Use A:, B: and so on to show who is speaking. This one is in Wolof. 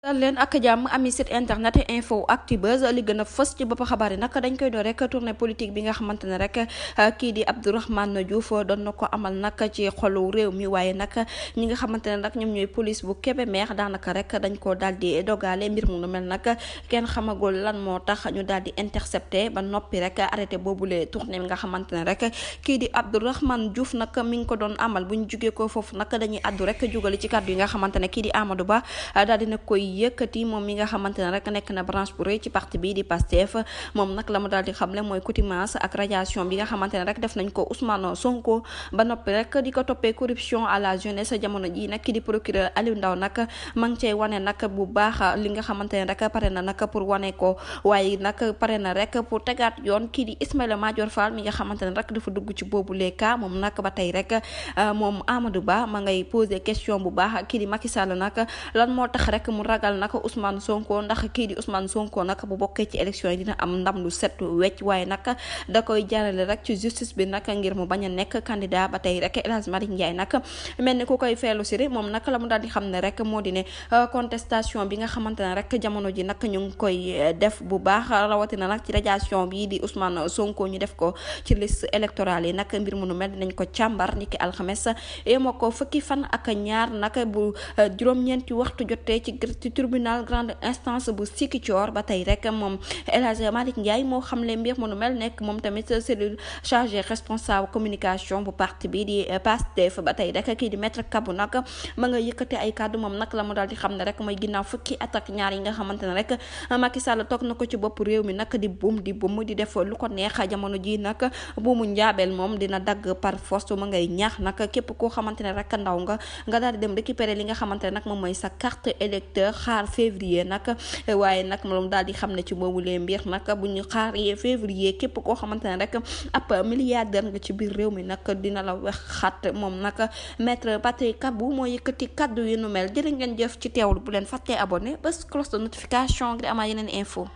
A: dal leen ak jàmm ami site internet info actubuzz li gën a fës ci bopp xabaar yi nag dañ koy door rek tournée politique bi nga xamante ne rek kii di Abdourahmane Diouf doon na ko amal nag ci xolu réew mi waaye nag ñi nga xamante ne nag ñoom ñooy police bu Kébémer daanaka rek dañ ko daal di dogale mbir mu nu mel nag kenn xamagul lan moo tax ñu daal di intercepté ba noppi rek arrêté boobule tournée bi nga xamante ne rek kii di Abdourahmane Diouf nag mi ngi ko doon amal bu ñu jugee ko foofu nag dañuy addu rek jugali ci kàddu yi nga xamante ne kii di Amadou Ba daal dina koy yëkkati moom mi nga xamante ne rek nekk na branche bu rëy ci parti bi di Pastef moom nag la mu daal di xamle mooy contumace ak radiation bi nga xamante ne rek def nañ ko Ousmane Sonko ba noppi rek di ko toppee corruption à la jeunesse jamono ji nag ki di procureur Aliou Ndao nag ma ngi cay wane nag bu baax li nga xamante ne rek pare na nag pour wane ko waaye nag pare na rek pour tegaat yoon kii di Ismaïla Madior Fall mi nga xamante ne rek dafa dugg ci boobu les cas moom nag ba tey rek moom Amadou Ba ma ngay poser question bu baax kii di Macky Sall nag lan moo tax rek mu ragal nag Ousmane Sonko ndax kii di Ousmane Sonko nag bu bokkee ci élection yi dina am ndam lu set wecc waaye nag da koy jaarale rek ci justice bi nag ngir mu bañ a nekk candidat ba tey rek El Hadj Malick Ndiaye nag mel ni ku koy feelu si moom nag la mu daal di xam ne rek moo di ne contestation bi nga xamante ne rek jamono ji nag ñu ngi koy def bu baax rawatina nag ci radiation bi di Ousmane Sonko ñu def ko ci liste électorale yi nag mbir mu nu mel dinañ ko càmbar niki alxames moo ko fukki fan ak ñaar nag bu juróom-ñeenti waxtu jotee ci tribunal grande instance bu Ziguinchor ba tey rek moom El Hadj Malick Ndiaye moo xamle mbir mu nu mel nekk moom tamit cellule chargé responsable communication bu parti bi di Pastef ba tey rek kii di maître Kabou nag ma nga yëkkate ay kàddu moom nag la mu daal di xam ne rek mooy ginnaaw fukki at ak ñaar yi nga xamante ne rek Macky Sall toog na ko ci bopp réew mi nag di buum di def lu ko neex jamono ji nag buumu njaabeel moom dina dagg par force ma ngay ñaax nag képp koo xamante ne rek ndaw nga daal di dem récupérer li nga xamante ne nag moom mooy sa carte électeur xaar février nag waaye nag moom daal di xam ne ci boobu lee mbir nag bu ñu xaaree février képp koo xamante ne rek ab milliardaire nga ci biir réew mi nag dina la wax xat moom nag maître Patrick Kabou moo yëkkati kaddu yu nu mel jërë ngeen jëf ci teewlu bu leen fàttee abonné bés cloche de notification ngir amaa yeneen info